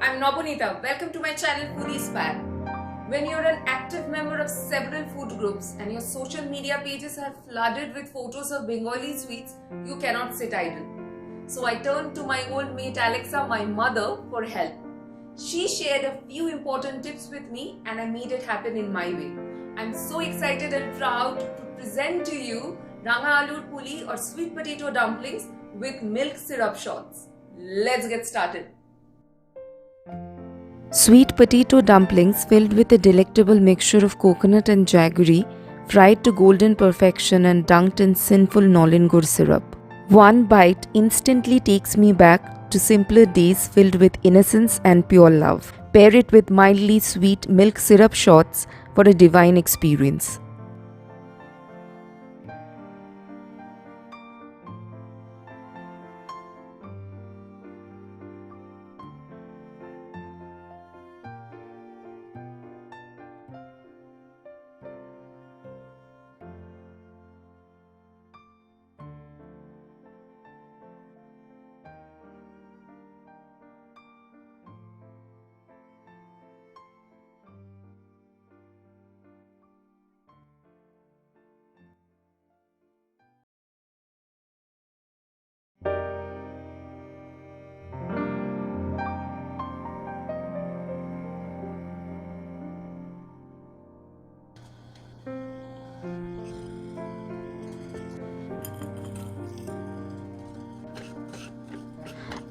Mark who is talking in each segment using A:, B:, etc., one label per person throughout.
A: I'm Nobunita. Welcome to my channel Foodie Spy. When you're an active member of several food groups and your social media pages are flooded with photos of Bengali sweets, you cannot sit idle. So I turned to my old mate Alexa, my mother, for help. She shared a few important tips with me and I made it happen in my way. I'm so excited and proud to present to you Ranga Alur Puli or sweet potato dumplings with milk syrup shots. Let's get started.
B: Sweet potato dumplings filled with a delectable mixture of coconut and jaggery, fried to golden perfection and dunked in sinful Nolen gur syrup. One bite instantly takes me back to simpler days filled with innocence and pure love. Pair it with mildly sweet milk syrup shots for a divine experience.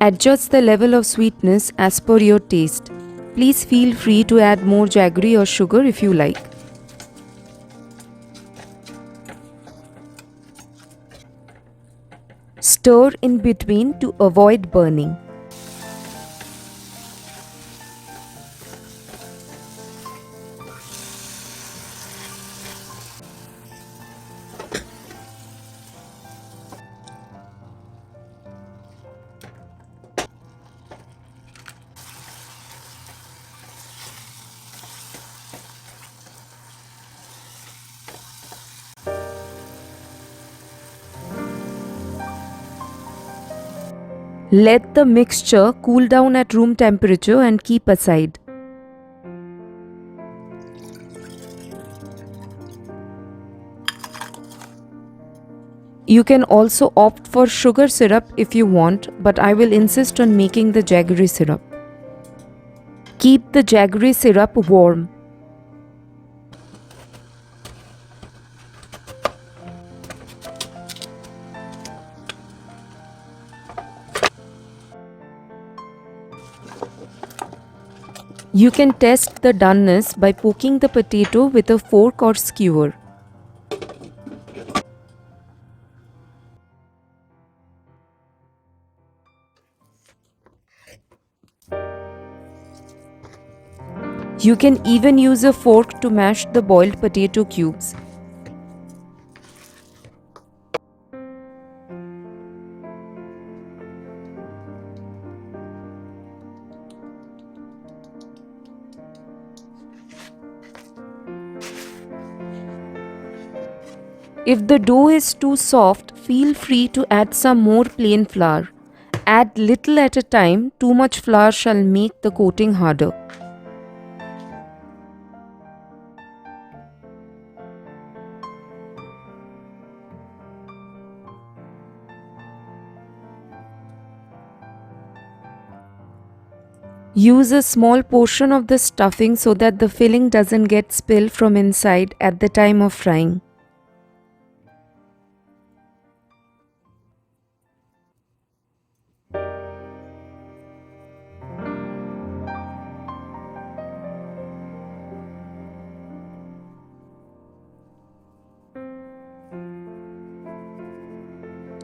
B: Adjust the level of sweetness as per your taste. Please feel free to add more jaggery or sugar if you like. Stir in between to avoid burning. Let the mixture cool down at room temperature and keep aside. You can also opt for sugar syrup if you want, but I will insist on making the jaggery syrup. Keep the jaggery syrup warm. You can test the doneness by poking the potato with a fork or skewer. You can even use a fork to mash the boiled potato cubes. If the dough is too soft, feel free to add some more plain flour. Add little at a time, too much flour shall make the coating harder. Use a small portion of the stuffing so that the filling doesn't get spilled from inside at the time of frying.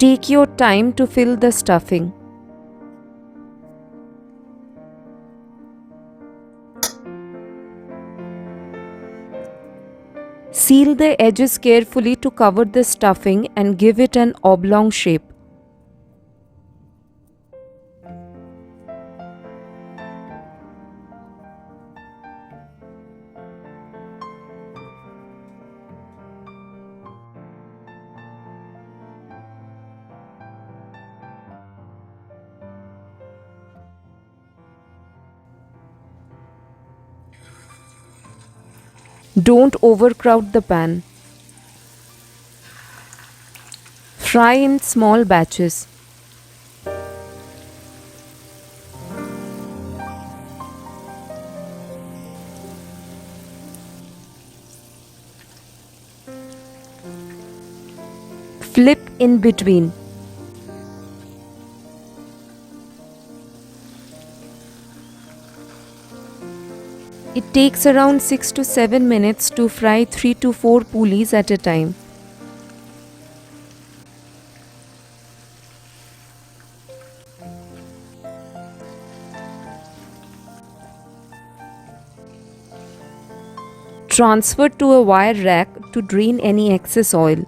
B: Take your time to fill the stuffing. Seal the edges carefully to cover the stuffing and give it an oblong shape. Don't overcrowd the pan. Fry in small batches. Flip in between. It takes around 6 to 7 minutes to fry 3 to 4 pulleys at a time. Transfer to a wire rack to drain any excess oil.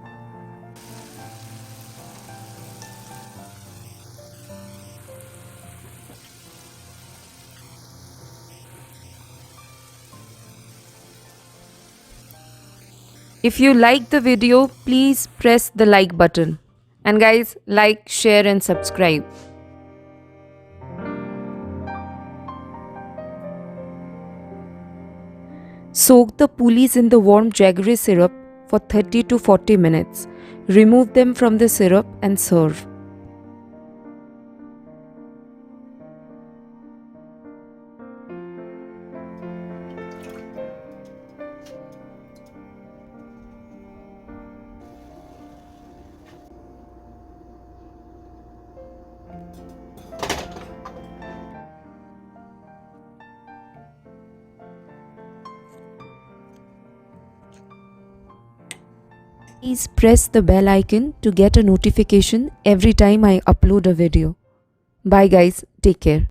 B: If you like the video, please press the like button. And guys, like, share and subscribe. Soak the pulleys in the warm jaggery syrup for 30 to 40 minutes. Remove them from the syrup and serve. Please press the bell icon to get a notification every time I upload a video. Bye guys, take care.